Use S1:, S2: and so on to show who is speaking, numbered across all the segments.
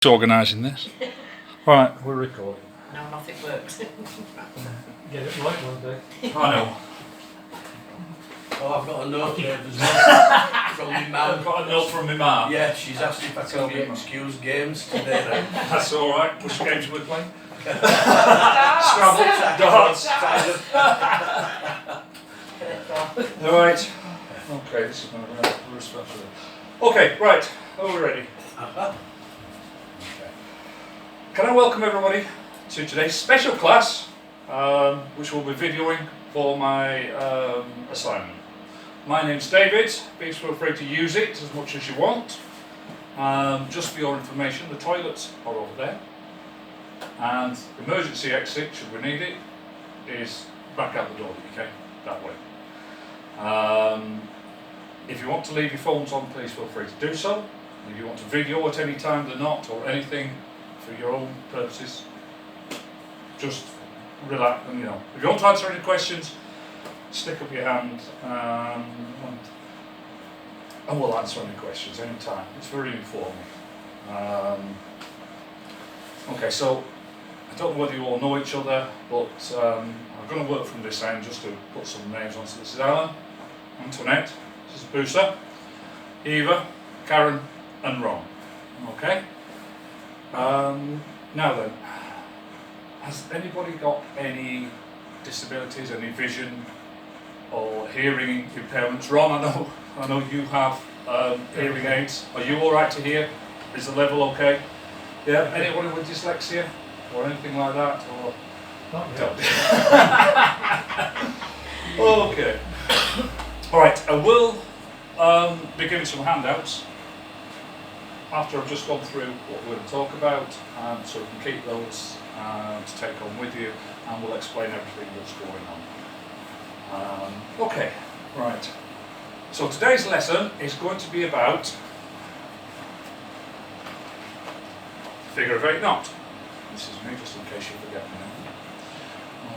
S1: organising this. Right, we're recording.
S2: No, nothing works.
S3: Get it right one day.
S1: I know.
S4: Oh, I've got a note here as well from my
S1: I've
S4: mum.
S1: got a note from my mum.
S4: Yeah, she's asked if I can be excused games today. Then.
S1: That's alright. Which games we're playing?
S4: Scrabble,
S1: Darts. Alright. Okay, this is going to be special. Okay, right. Are we ready? Can I welcome everybody to today's special class, which will be videoing for my assignment. My name's David. Please feel free to use it as much as you want. Just for your information, the toilets are over there, and the emergency exit, should we need it, is back out the door that you came, that way. If you want to leave your phones on, please feel free to do so. If you want to video at any time, they're not, or anything for your own purposes, just relax. And, if you want to answer any questions, stick up your hand, and we'll answer any questions anytime. It's very informal. Okay, so I don't know whether you all know each other, but I'm going to work from this end just to put some names on. So this is Alan, Antoinette, this is Busa, Eva, Karen, and Ron. Okay. Now then, has anybody got any disabilities, any vision or hearing impairments? Ron, I know you have hearing aids. Are you all right to hear? Is the level okay? Yeah. Anybody with dyslexia or anything like that? Or
S3: Not yet.
S1: okay. All right. I will be giving some handouts after I've just gone through what we're going to talk about, so you can keep those to take home with you, and we'll explain everything that's going on. Okay, right. So today's lesson is going to be about figure of 8 knot. This is me, just in case you forget me now.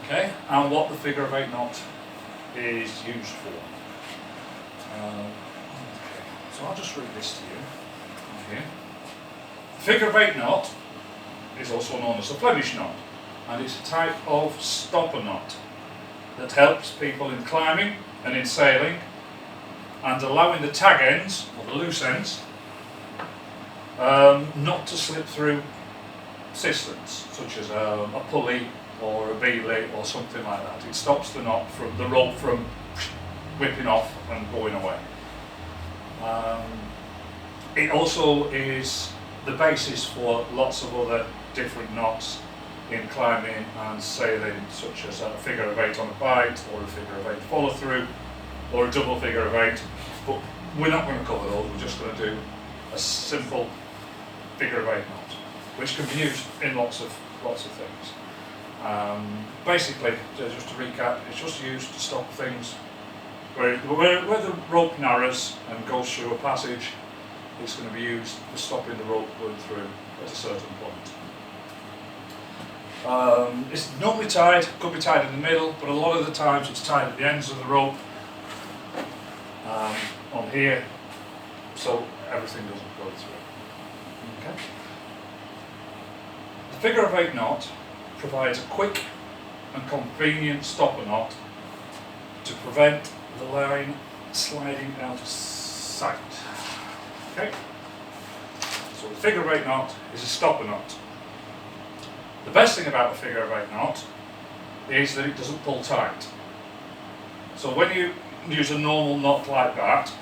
S1: Okay, and what the figure of 8 knot is used for. Okay, so I'll just read this to you. Here. The figure of 8 knot is also known as the Flemish knot, and it's a type of stopper knot that helps people in climbing and in sailing, and allowing the tag ends, or the loose ends, not to slip through cisterns, such as a pulley or a beeley or something like that. It stops the knot from the rope from whipping off and going away. It also is the basis for lots of other different knots in climbing and sailing, such as a figure of 8 on a bite, or a figure of 8 follow through, or a double figure of 8. But we're not going to cover those. We're just going to do a simple figure of 8 knot, which can be used in lots of things. Basically, just to recap, it's just used to stop things where the rope narrows and goes through a passage. It's going to be used for stopping the rope going through at a certain point. It's normally tied, could be tied in the middle, but a lot of the times it's tied at the ends of the rope on here, so everything doesn't go through. Okay. The figure of 8 knot provides a quick and convenient stopper knot to prevent the line sliding out of sight. Okay, so the figure of 8 knot is a stopper knot. The best thing about the figure of 8 knot is that it doesn't pull tight. So when you use a normal knot like that,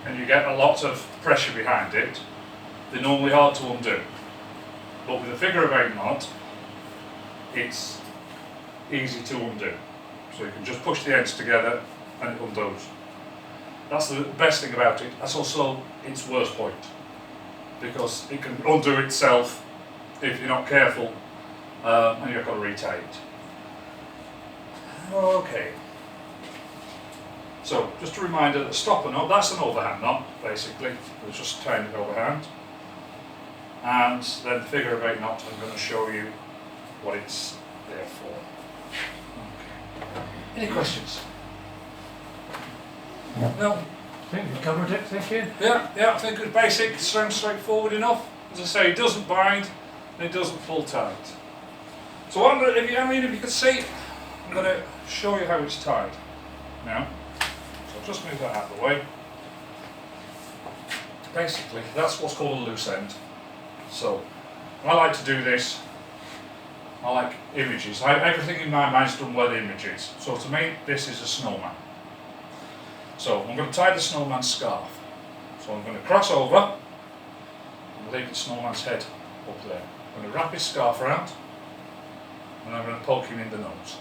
S1: and you get a lot of pressure behind it, they're normally hard to undo. But with a figure of 8 knot, it's easy to undo. So you can just push the ends together and it undoes. That's the best thing about it. That's also its worst point, because it can undo itself if you're not careful, and you've got to retie it. Okay. So just a reminder that stopper knot, that's an overhand knot, basically. It's just tying it overhand. And then the figure of 8 knot, I'm going to show you what it's there for. Okay. Any questions? No?
S3: I think we covered it, thank you.
S1: Yeah, I think it's basic, sounds straightforward enough. As I say, it doesn't bind and it doesn't pull tight. So what I'm going to, if you can see, I'm going to show you how it's tied now. So I'll just move that out of the way. Basically, that's what's called a loose end. So I like to do this. I like images. Everything in my mind is done where the image is. So to me, this is a snowman. So I'm going to tie the snowman's scarf. So I'm going to cross over and leave the snowman's head up there. I'm going to wrap his scarf around and I'm going to poke him in the nose.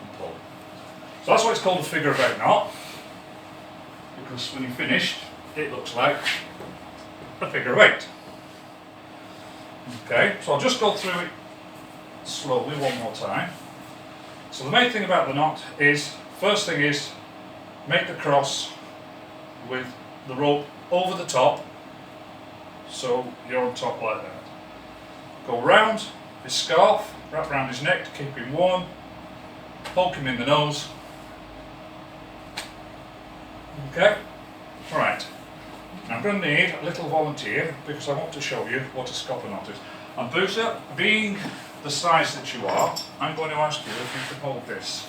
S1: And pull. So that's why it's called a figure of 8 knot. Because when you're finished, it looks like a figure of 8. Okay, so I'll just go through it slowly one more time. So the main thing about the knot is, first thing is, make the cross with the rope over the top, so you're on top like that. Go round his scarf, wrap around his neck to keep him warm, poke him in the nose. Okay, right. Now I'm going to need a little volunteer because I want to show you what a scupper knot is. And Booster, being the size that you are, I'm going to ask you if you can hold this.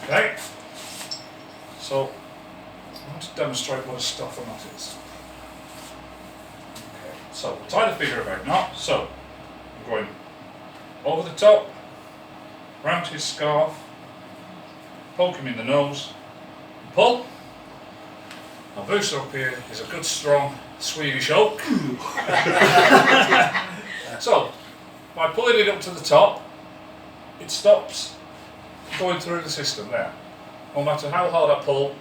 S1: Okay. So I want to demonstrate what a stopper knot is. Okay. So we'll tie the figure of 8 knot. So I'm going over the top, round his scarf, poke him in the nose, and pull. Now Booster up here is a good strong Swedish oak. So by pulling it up to the top, it stops going through the system there. No matter how hard I pull,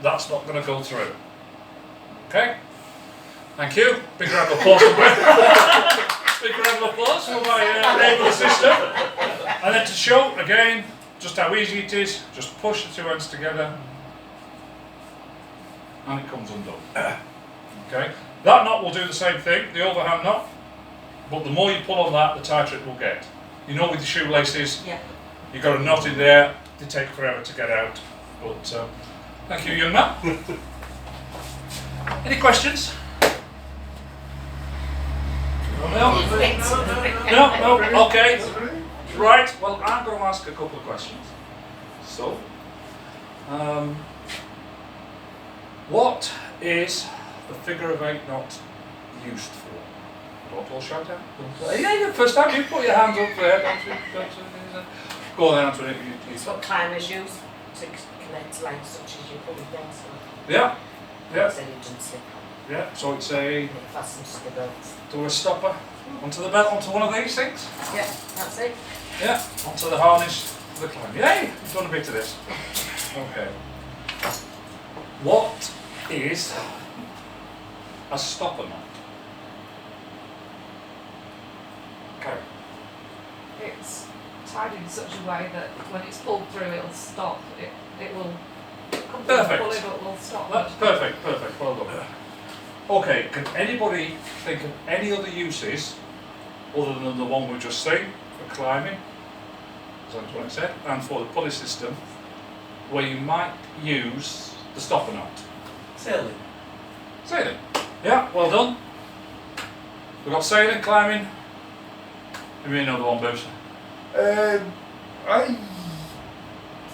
S1: that's not going to go through. Okay? Thank you. Big round of applause for Big round of applause for my able system. And then to show again just how easy it is, just push the two ends together and it comes undone. Okay? That knot will do the same thing, the overhand knot, but the more you pull on that, the tighter it will get. You know with the shoelaces,
S2: Yeah.
S1: you've got a knot in there, they take forever to get out. But thank you, young man. Any questions? No? No? Okay. Right, well I'm going to ask a couple of questions. So, what is the figure of 8 knot used for? Don't all shout out. Yeah, first time you put your hands up there, don't you? Go on, answer it.
S2: It's what climbers use to connect lines such as you put with them. So
S1: Yeah, yeah,
S2: so you don't slip on.
S1: yeah. So it's a,
S2: It fastens to the belts.
S1: do a stopper onto the belt, onto one of these things.
S2: Yeah, that's it.
S1: Yeah, onto the harness for the climb. Yay, you've done a bit of this. Okay. What is a stopper knot? Okay.
S5: It's tied in such a way that when it's pulled through it'll stop. It will come through and pull it, but it will stop.
S1: That's perfect, perfect, well done. Okay, can anybody think of any other uses other than the one we've just seen for climbing, as Antoine said, and for the pulley system, where you might use the stopper knot?
S4: Sailing.
S1: Sailing. Yeah, well done. We've got sailing, climbing. Give me another one, Boots.
S6: I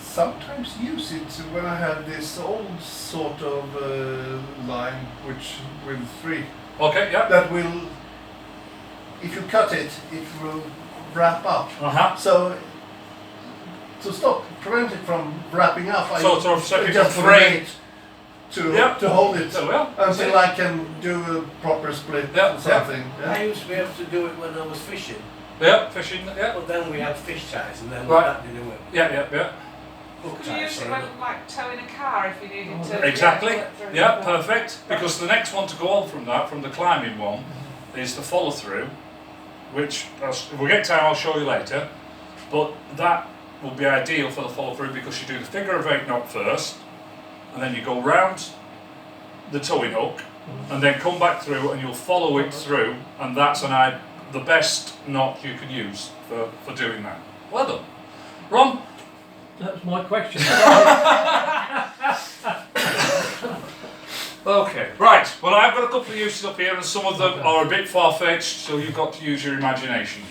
S6: sometimes use it when I have this old sort of line, which with 3,
S1: Okay, yeah.
S6: that will, if you cut it, it will wrap up.
S1: Uh-huh.
S6: So to prevent it from wrapping up, I
S1: So sort of separate
S6: just
S1: from
S6: put
S1: three.
S6: it to
S1: Yeah.
S6: to hold it
S1: So well.
S6: until I can do a proper split
S1: Yeah,
S6: or something.
S4: I used to be able to do it when I was fishing,
S1: Yeah, fishing, yeah.
S4: but then we had fish ties and then
S1: Right.
S4: that didn't work.
S1: Yeah, yeah, yeah.
S4: Hook
S5: Could you
S4: ties,
S5: use it
S4: sorry.
S5: when like towing a car if you needed to?
S1: Exactly.
S5: get through
S1: Yeah,
S5: the-
S1: perfect. Because the next one to go on from that, from the climbing one, is the follow through, which if we get time I'll show you later. But that will be ideal for the follow through because you do the figure of 8 knot first, and then you go round the towing hook, and then come back through, and you'll follow it through, and that's the best knot you can use for doing that. Well done, Ron.
S3: That's my question.
S1: Okay, right. Well, I've got a couple of uses up here, and some of them are a bit far-fetched, so you've got to use your imagination.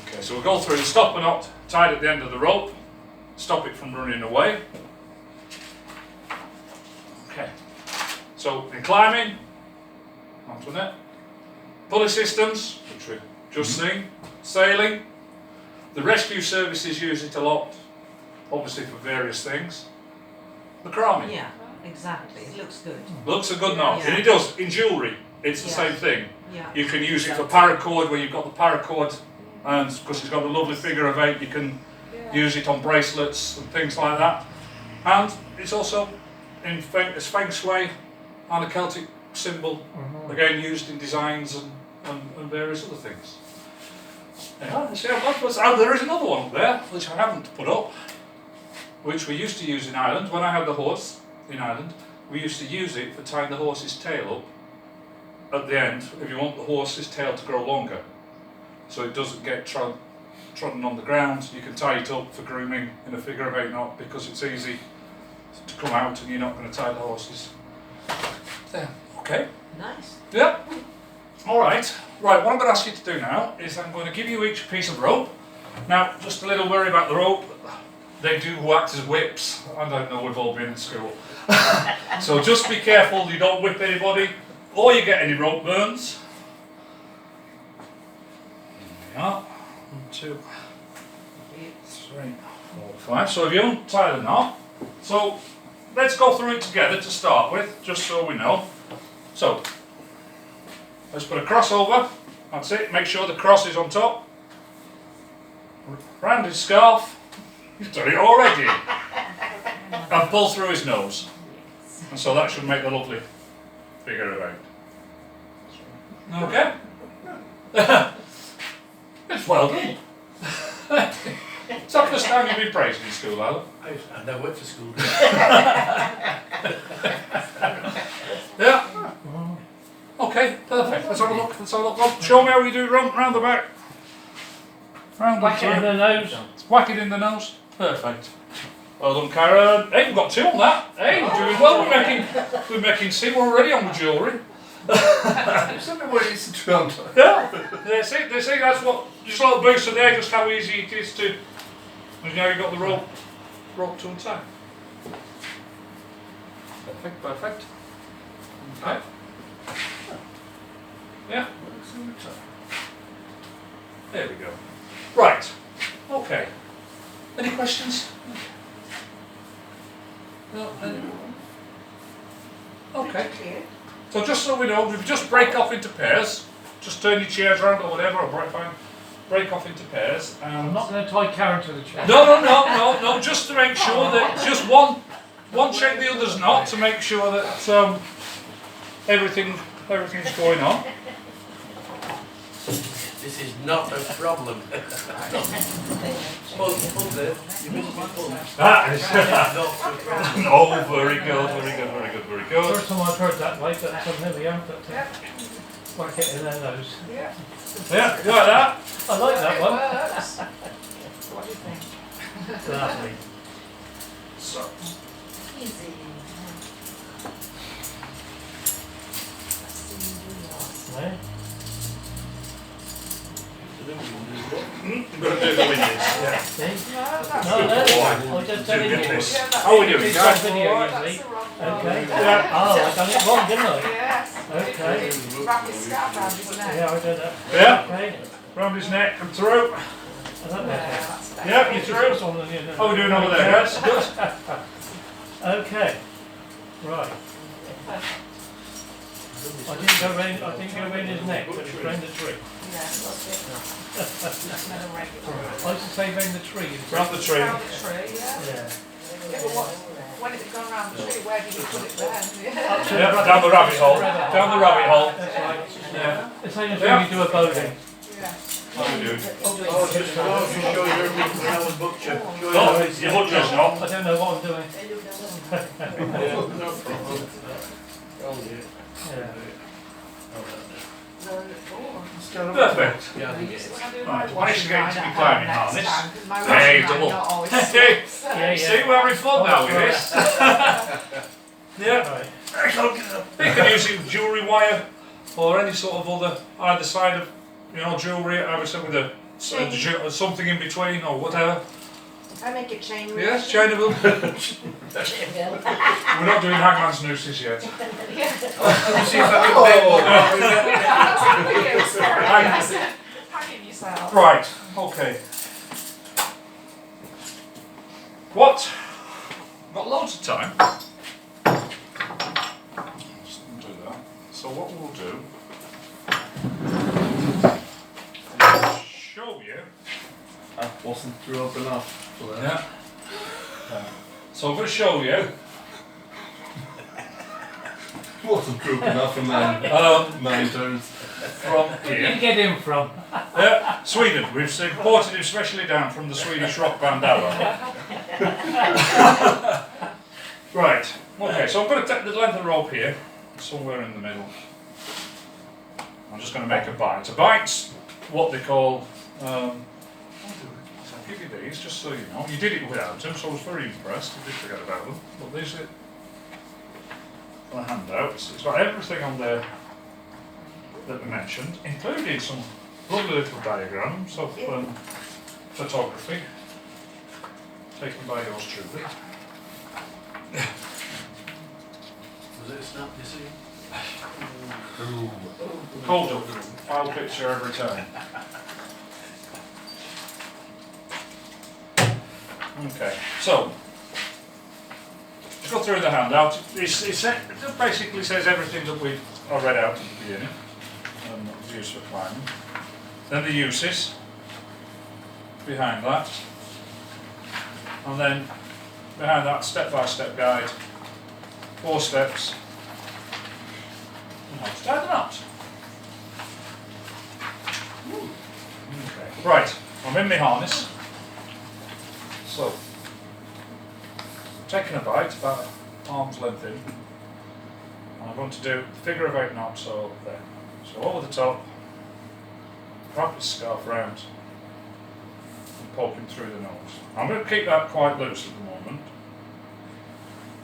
S1: Okay, so we'll go through the stopper knot tied at the end of the rope, stop it from running away. Okay, so in climbing, onto that. Pulley systems, which we've just seen. Sailing. The rescue services use it a lot, obviously for various things. Macrame.
S2: Yeah, exactly. It looks good.
S1: Looks a good knot,
S2: Yeah.
S1: and it does. In jewellery, it's the
S2: Yeah.
S1: same thing.
S2: Yeah.
S1: You can use it for paracord, where you've got the paracord, and because it's got a lovely figure of 8, you can use it on bracelets and things like that. And it's also in as feng shui and a Celtic symbol, again used in designs and various other things. Yeah, see, there is another one there, which I haven't put up, which we used to use in Ireland. When I had the horse in Ireland, we used to use it for tying the horse's tail up at the end, if you want the horse's tail to grow longer, so it doesn't get trodden on the ground. You can tie it up for grooming in a figure of 8 knot, because it's easy to come out and you're not going to tie the horses. There, okay.
S2: Nice.
S1: Yeah. Alright. Right, what I'm going to ask you to do now is I'm going to give you each a piece of rope. Now, just a little worry about the rope. They do act as whips. I don't know, we've all been in school. So just be careful you don't whip anybody or you get any rope burns. There we are. 1, 2, 3, 4, 5. So if you untie the knot, so let's go through it together to start with, just so we know. So, let's put a cross over. That's it. Make sure the cross is on top. Round his scarf. He's done it already. And pull through his nose. And so that should make a lovely figure of 8. Okay? It's well done. It's not the first time you've been praised in school, Alan.
S4: I never went to school.
S1: Yeah. Okay, perfect. Let's have a look. Let's have a look. Oh, show me how you do it round the back. Round the
S3: Whack it in the nose.
S1: Whack it in the nose. Perfect. Well done, Karen. Hey, we've got 2 on that. Hey, we're doing well. We're making see, we're already on the jewellery.
S6: It's only what it's turned.
S1: Yeah. They see that's what, just a little booster there, just how easy it is to, and now you've got the rope to untie. Perfect, perfect. Okay. Yeah. There we go. Right. Okay. Any questions? No. Okay.
S2: Clear.
S1: So just so we know, we just break off into pairs. Just turn your chairs around or whatever, or break off into pairs.
S3: I'm not going to tie Karen to the chair.
S1: No. Just to make sure that just one check the other's not, to make sure that everything's going on.
S4: This is not a problem. Pull there. You missed my pull.
S1: That is
S4: Not a problem.
S1: oh, very good.
S3: First time I've heard that, like that, so here we are, but whack it in their nose.
S5: Yeah.
S1: Yeah, you like that?
S3: I like that
S5: It
S3: one.
S5: works. What do you think?
S3: Lovely.
S1: So,
S2: Easy.
S3: Yeah.
S1: I'm going to do the windies. Yeah.
S3: See?
S5: No, that's
S3: No, no,
S1: Oh,
S3: I'm just telling
S1: get
S3: you.
S1: this.
S5: Yeah, that's
S1: How are we doing,
S3: It's
S1: guys?
S3: on video
S5: That's
S3: usually.
S5: the wrong one.
S3: Okay.
S1: Yeah.
S3: Oh, I done it wrong, didn't I?
S5: Yes.
S3: Okay.
S5: He did wrap his scarf around his neck.
S3: Yeah, I did that.
S1: Yeah.
S3: Okay.
S1: Round his neck and through.
S3: I don't know.
S5: Yeah, that's better.
S1: Yeah, you
S3: It's
S1: through.
S3: just on the, you know.
S1: How are we doing over there, guys? Good.
S3: Okay. Right. I didn't go round his neck, but it's round the tree.
S5: Yeah, that's it. That's another regular.
S3: I used to say round the tree.
S1: Round the tree.
S5: Round the tree, yeah.
S3: Yeah.
S5: Yeah, but when it had gone round the tree, where did you put it then? Yeah.
S3: Up to
S1: Yeah, down the rabbit hole. Down the rabbit hole.
S3: That's right.
S1: Yeah.
S3: The same as
S1: Yeah.
S3: when you do a bowling.
S5: Yeah.
S1: How are we doing?
S4: Oh, just show your meat when I was butcher. Show
S1: Oh,
S4: your
S1: your butcher's not.
S3: I don't know what I'm doing.
S4: no problem. Oh, yeah.
S3: Yeah.
S5: So, oh,
S6: kind of
S1: Perfect.
S4: Yeah, I
S5: I
S4: think
S5: use it
S4: it's.
S5: when I do
S1: Right,
S5: my
S1: managed to
S5: washing
S1: get
S5: line
S1: into
S5: at
S1: my
S5: home
S1: climbing
S5: next
S1: harness.
S5: time, 'cause my
S1: Hey,
S5: washing line
S1: double.
S5: not always
S1: Hey,
S5: slips.
S3: Yeah, yeah.
S1: See, we're having fun now with
S3: right.
S1: this. Yeah.
S3: Right.
S1: You can use it with jewellery wire or any sort of other, either side of, jewellery, obviously with something in between or whatever.
S2: I make a chain reaction.
S1: Yes, chainable.
S2: Chainable.
S1: We're not doing hangman's nooses yet.
S5: Yeah.
S4: Let me see if I can bend one.
S5: That's for you. Sorry. Hanging yourself.
S1: Right, okay. What? Got loads of time. Just do that. So what we'll do is show you.
S6: I wasn't through up enough for that.
S1: Yeah. So I'm going to show you
S6: Wasn't through enough for 9 turns.
S1: from
S3: Where did
S1: here.
S3: you get him from?
S1: Sweden. We've imported him specially down from the Swedish rock band ABBA. Right. Okay. So I'm going to take the length of the rope here, somewhere in the middle. I'm just going to make a bite. A bite's what they call. I'll give you these just so you know. You did it without them, so I was very impressed. I did forget about them. But these are a handout. It's got everything on there that we mentioned, including some lovely little diagrams of photography taken by yours truly.
S4: Was it a snap, you see?
S1: Hold up, file picture every time. Okay, so let's go through the handout. It basically says everything that I read out at the beginning. That was used for climbing. Then the uses behind that, and then behind that step-by-step guide, 4 steps, and how to tie the knot. Okay. Right, I'm in my harness. So, taking a bite about arm's length in, and I'm going to do the figure of 8 knots, so there. So over the top, wrap the scarf round and poke him through the nose. I'm going to keep that quite loose at the moment.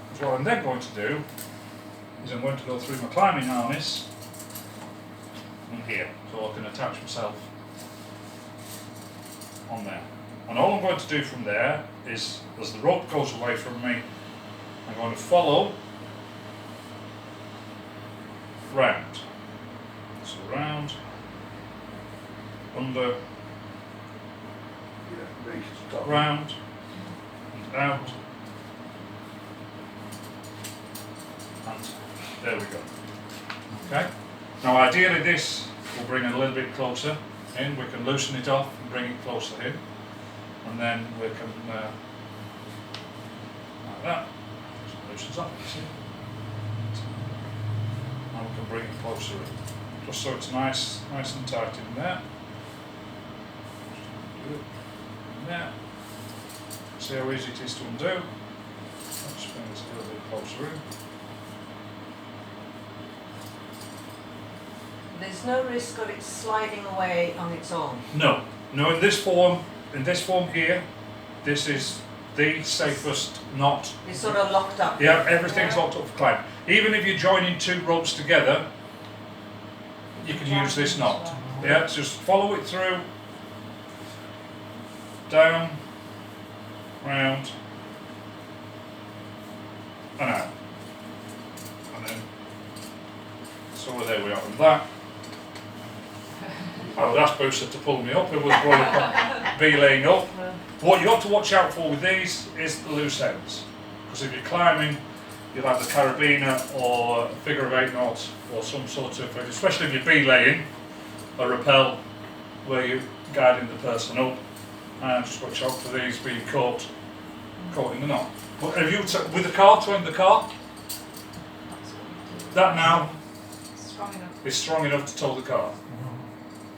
S1: Because what I'm then going to do is I'm going to go through my climbing harness and here, so I can attach myself on there. And all I'm going to do from there is, as the rope goes away from me, I'm going to follow round. So round, under,
S6: Yeah, make it stop.
S1: round, and out, and there we go. Okay? Now ideally this will bring it a little bit closer in, we can loosen it off and bring it closer in, and then we can, like that, just loosens up, you see. And we can bring it closer in. Just so it's nice and tight in there. Do it in there. See how easy it is to undo. Let's bring this a little bit closer in.
S2: There's no risk of it sliding away on its own.
S1: No, in this form here, this is the safest knot.
S2: It's sort of locked up.
S1: Yeah, everything's locked up for climb. Even if you're joining 2 ropes together, you can use this knot. Yeah, just follow it through, down, round, and out. And then, so there we are on that. I would ask Booster to pull me up, it was probably belaying up. What you have to watch out for with these is the loose ends. Because if you're climbing, you'll have the carabiner or a figure of 8 knots or some sort of, especially if you're belaying, a rappel where you're guiding the person up. And just watch out for these being caught in the knot. But have you, with the car, towing the car, that now
S5: Strong enough.
S1: is strong enough to tow the car.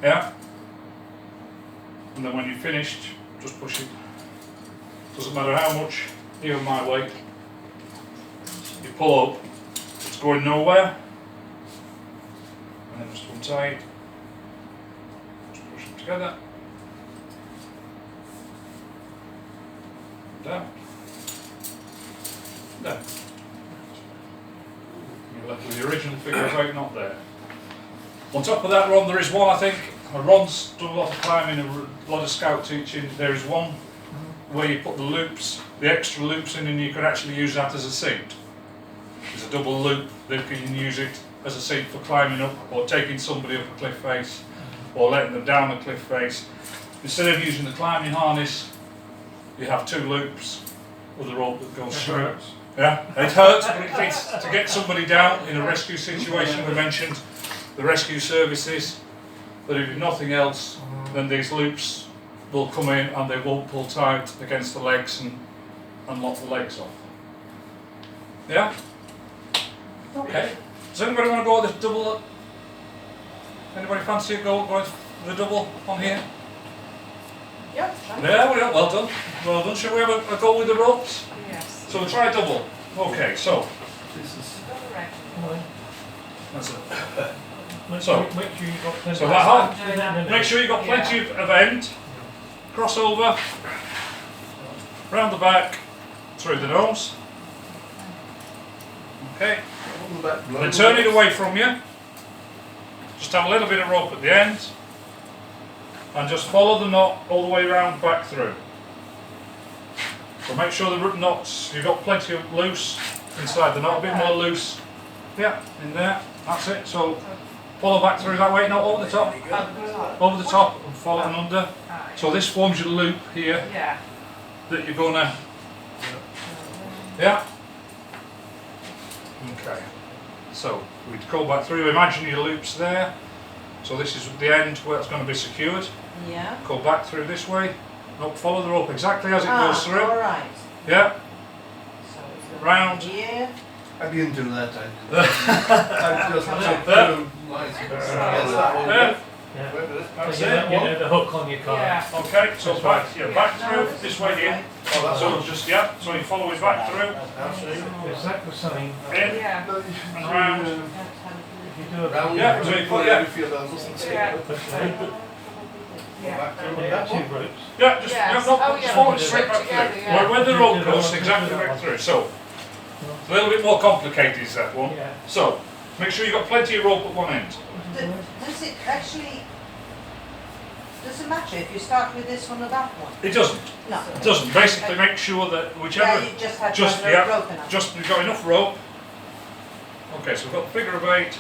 S1: Yeah? And then when you're finished, just push it. Doesn't matter how much, even my weight, you pull up, it's going nowhere, and then just untie it, together. Down. Down. You're left with the original figure of 8 not there. On top of that, Ron, there is one, I think. Ron's done a lot of climbing, a lot of scout teaching. There is one where you put the loops, the extra loops in, and you can actually use that as a seat. There's a double loop that you can use it as a seat for climbing up or taking somebody up a cliff face or letting them down a cliff face. Instead of using the climbing harness, you have 2 loops with a rope that goes through. Yeah, it hurts, but it's to get somebody down in a rescue situation. We mentioned the rescue services, but if nothing else, then these loops will come in and they won't pull tight against the legs and lock the legs off. Yeah? Okay. Does anybody want to go with this double? Anybody fancy going for the double on here?
S2: Yep.
S1: Yeah, well done. Well done. Shall we have a go with the ropes?
S5: Yes.
S1: So we'll try double. Okay, so
S6: This is
S1: that's it.
S3: Make
S1: So-
S3: sure you've got plenty
S1: So
S3: of
S1: that make sure you've got plenty of end, cross over, round the back, through the nose. Okay,
S6: on the back.
S1: then turn it away from you. Just have a little bit of rope at the end, and just follow the knot all the way round back through. So make sure the knots, you've got plenty of loose inside the knot, a bit more loose. Yeah, in there, that's it. So follow back through that way, not over the top. Over the top and follow and under. So this forms your loop here
S5: Yeah.
S1: that you're gonna. Yeah. Okay. So we'd go back through. Imagine your loops there. So this is the end where it's going to be secured.
S2: Yeah.
S1: Go back through this way. No, follow the rope exactly as it goes through.
S2: All right.
S1: Yeah.
S2: So it's going
S1: Round.
S2: here.
S6: I didn't do that. I just took 2 lines together.
S1: Yeah.
S3: Yeah.
S1: That's
S3: So
S1: it.
S3: you know the hook on your car.
S5: Yeah.
S1: Okay. So
S3: That's
S1: back.
S3: right.
S1: Yeah. Back through this way in. So just yeah. So you follow it back through.
S3: Because that was something,
S1: In
S5: Yeah.
S1: and round.
S3: if you do a
S6: Round.
S1: Yeah, so you put- yeah.
S5: Yeah. Yeah.
S3: yeah, 2 groups.
S1: Yeah. Just
S5: Yes.
S1: no,
S5: Oh,
S1: just
S5: yeah.
S1: follow it
S5: Put it
S1: straight back
S5: together,
S1: through.
S5: yeah.
S1: When the rope goes exactly back through. So a little bit more complicated is that one.
S3: Yeah.
S1: So make sure you've got plenty of rope at one end.
S2: Does it actually, does it matter if you start with this one or that one?
S1: It doesn't.
S2: No.
S1: It doesn't. Basically, make sure that
S2: Yeah,
S1: whichever,
S2: you just have to
S1: just
S2: have
S1: yeah,
S2: rope enough.
S1: just you've got enough rope. Okay, so we've got the figure of 8. That's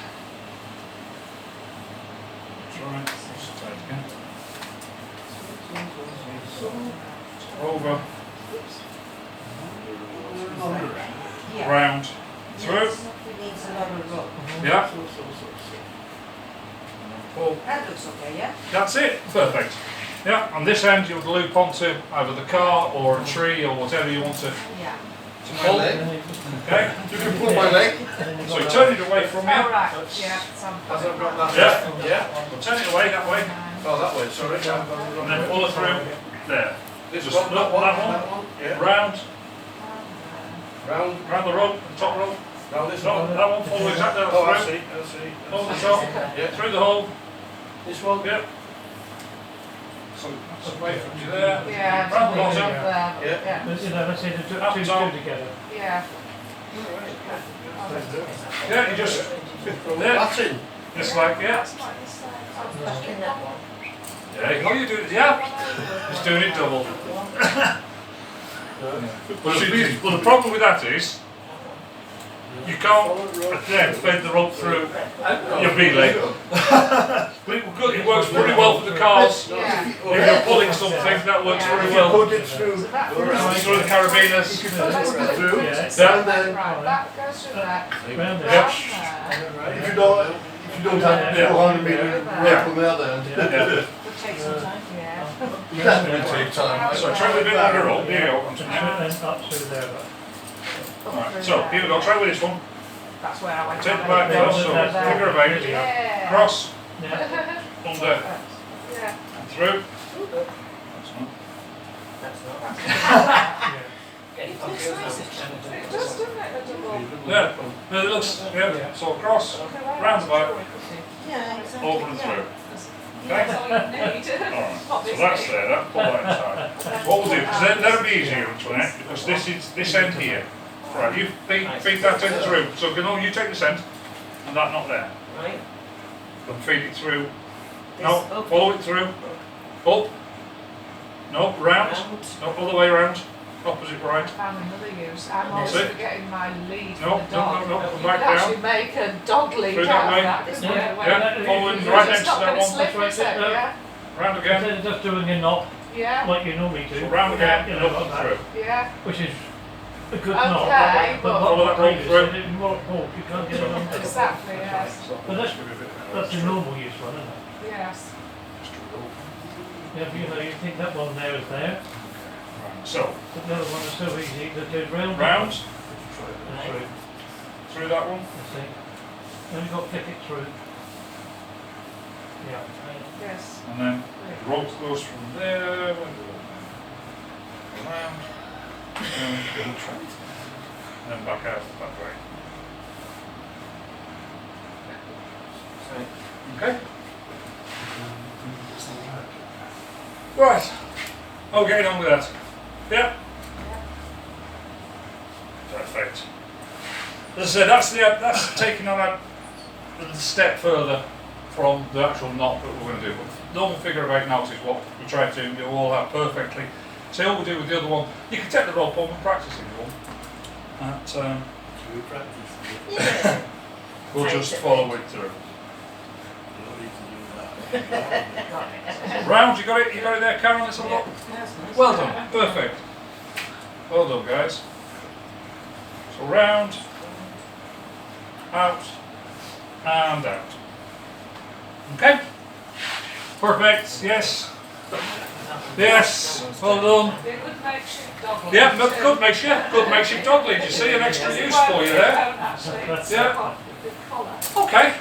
S1: right. Let's try it again. Over,
S2: Yeah.
S1: round, through.
S2: Yes, it needs a lot of rope.
S1: Yeah. Pull.
S2: That looks okay, yeah?
S1: That's it. Perfect. Yeah. And this end you'll loop onto either the car or a tree or whatever you want to
S2: Yeah.
S6: My
S1: pull.
S6: leg.
S1: Okay.
S6: You can pull my leg.
S1: So you turn it away from you.
S5: All right. Yeah. Some.
S4: Has it got that?
S1: Yeah.
S4: Yeah.
S1: We'll turn it away that way.
S4: Oh, that way, sorry.
S1: And then follow through there.
S4: This
S1: Just
S4: one,
S1: look,
S4: that one. Yeah.
S1: Round,
S4: Round.
S1: round the rope, the top rope.
S4: Round this
S1: No,
S4: one.
S1: that one follow exactly
S4: Oh, I
S1: through.
S4: see, I see.
S1: Over the top,
S4: Yeah.
S1: through the hole.
S4: This one?
S1: Yep. So that's away from you there.
S5: Yeah.
S1: Round the bottom.
S5: Yeah.
S4: Yeah.
S3: But, you know, let's say the two
S1: Up
S3: two
S1: top.
S3: together.
S5: Yeah.
S1: Yeah, you just there.
S4: That's in.
S1: Just like yeah.
S2: Back in that one.
S1: Yeah, all you do is yeah. Just doing it double. But the problem with that is you can't then fed the rope through your belay. But it works pretty well for the cars.
S5: Yeah.
S1: If you're pulling something, that works very well.
S6: Put it through.
S1: Through the carabiners.
S6: Through.
S3: Yeah.
S1: Yeah.
S6: And then
S5: Right. That goes through that.
S3: Round there.
S1: Yeah.
S6: if you don't have
S1: Yeah.
S6: 400 meter rope on the other end,
S1: Yeah.
S2: Would take some time.
S5: Yeah.
S6: that will take time.
S1: So try with a bit longer rope. Here you go.
S3: And then up through there.
S1: Right. So here we go. Try with this one.
S5: That's where I went.
S1: Take the back first. So figure of 8.
S5: Yeah.
S1: Cross.
S3: Yeah.
S1: Under.
S5: Yeah.
S1: And through. That's not.
S3: Yeah.
S2: It looks nice.
S5: It does, doesn't it? The double.
S1: Yeah. It looks. Yeah. So across. Round the back.
S2: Yeah, exactly.
S1: Over and
S2: yeah.
S1: through.
S5: That's all you need.
S1: Alright,
S5: Not
S1: so
S5: this
S1: that's
S5: big.
S1: there, that, pull that inside. So what we'll do, because that'll be easier, Antoinette, because this is this end here. Right, you feed that end through. So you take this end, and that not there.
S7: Right.
S1: And feed it through.
S7: This
S1: No,
S7: up.
S1: follow it through. Up. No, round. No, other way round. Opposite
S5: I
S1: right.
S5: found another use. I'm
S1: That's
S5: always
S1: it.
S5: forgetting my lead
S1: No,
S5: for the dog.
S1: no, come
S5: You
S1: back
S5: could actually
S1: down.
S5: make a dog lead
S1: Through
S5: out
S1: that way.
S5: of that, couldn't you?
S3: Yeah,
S5: When-
S1: Yeah, following
S3: you-
S1: right
S5: It's
S1: next to
S5: not
S1: that
S5: going to
S1: one.
S5: slip,
S3: That's
S5: is it?
S3: right,
S5: Yeah.
S1: Round again.
S3: Instead of just doing a knot
S5: Yeah.
S3: like you normally do.
S1: So round again,
S3: you
S1: and
S3: know,
S1: up and
S3: like
S1: through.
S5: Yeah.
S3: which is a good
S5: Okay,
S3: knot.
S5: but-
S3: But
S1: Follow
S3: what
S1: that
S3: we
S1: rope
S3: do
S1: through.
S3: is in more bulk, you can't get it on.
S5: Exactly, yes.
S3: But that's the normal use one, isn't it?
S5: Yes.
S3: Yeah, but you know, you think that one there is there,
S1: So,
S3: but the other one is so easy that goes round.
S1: round,
S3: And through,
S1: through that one.
S3: you see. Then you've got to flick it through. Yeah.
S5: Yes.
S1: And then the rope goes from there, around, and then back out that way. Okay? Right. Oh, getting on with that. Yeah. Perfect. As I said, that's taking on a step further from the actual knot that we're going to do. But normal figure of 8 knots is what we try to do all that perfectly. So all we do with the other one, you can take the rope on and practice if you want.
S4: We practice.
S7: Yeah.
S1: We'll just follow it through.
S4: You don't need to do that.
S1: Round, you got it there, Karen? Let's have a look.
S7: That's nice.
S1: Well done, perfect. Well done, guys. So round, out, and out. Okay? Perfect, yes. Yes, well done.
S5: Be a good makeshift dog lead.
S1: Yeah, good makeshift dog lead, you see, an extra use for you there. Yeah. Okay.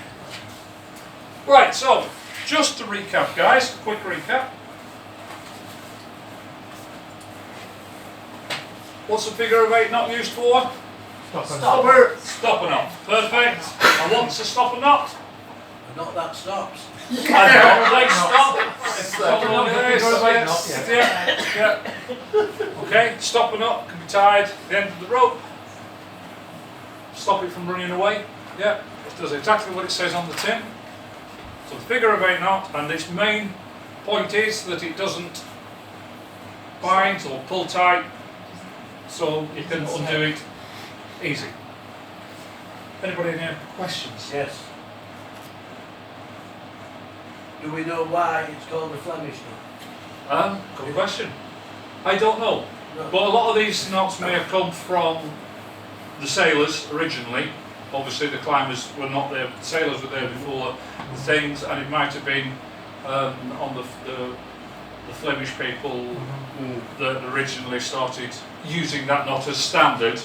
S1: Right, so, just to recap, guys, a quick recap. What's the figure of 8 not used for?
S3: Stop and
S7: Stop.
S1: Stop a knot. Perfect. And what's a stop a knot?
S4: Not that stops.
S1: And like stop.
S3: Stop a knot,
S1: Yes,
S3: figure of 8
S1: yes,
S3: knot,
S1: yeah. Okay, stop a knot can be tied at the end of the rope. Stop it from running away. Yeah, it does exactly what it says on the tin. So the figure of 8 knot, and its main point is that it doesn't bind or pull tight, so you can undo it easy. Anybody have any questions?
S4: Yes. Do we know why it's called the Flemish knot?
S1: Good question. I don't know.
S4: No.
S1: But a lot of these knots may have come from the sailors originally. Obviously the climbers were not there, the sailors were there before the things, and it might have been on the Flemish people that originally started using that knot as standard,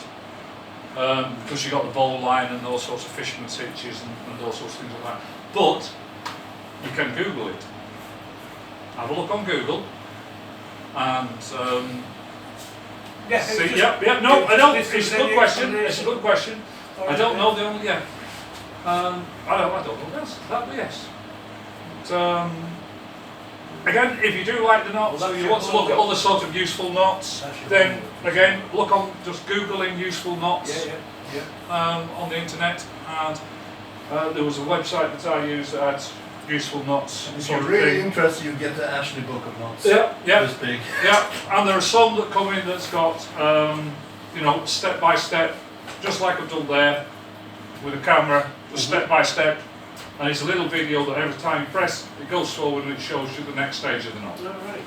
S1: because you got the bowl line and all sorts of fishermen's hitches and all sorts of things like that. But you can Google it. Have a look on Google and
S4: Yeah.
S1: see. Yeah. No, I don't. It's a good question. It's a good question. I don't know the only. Yeah. I don't know. Yes, that yes. But, again, if you do like the knots,
S4: Well,
S1: or you want to look at other sorts of useful knots, then again, look on just Googling useful knots on the internet, and there was a website that I used that had useful knots.
S6: If
S1: sort
S6: you're
S1: of
S6: really
S1: thing.
S6: interested, you get the Ashley book of knots.
S1: Yeah, yeah.
S6: This big.
S1: Yeah, and there are some that come in that's got, you know, step by step, just like I've done there, with a camera, just step by step, and it's a little video that every time you press, it goes forward and it shows you the next stage of the knot.
S4: All right.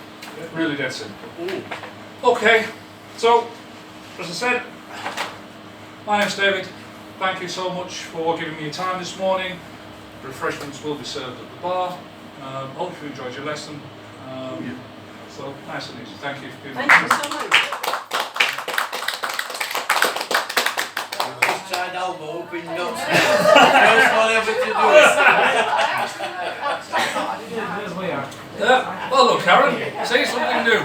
S1: Really dead simple. Okay, so, as I said, my name's David. Thank you so much for giving me your time this morning. Refreshments will be served at the bar. Hope you enjoyed your lesson. So, nice and easy. Thank you for giving me
S7: Thank you so much.
S4: This side elbow hoping not to. Knows whatever to do.
S3: There we are.
S1: Yeah, well look Karen, say something new.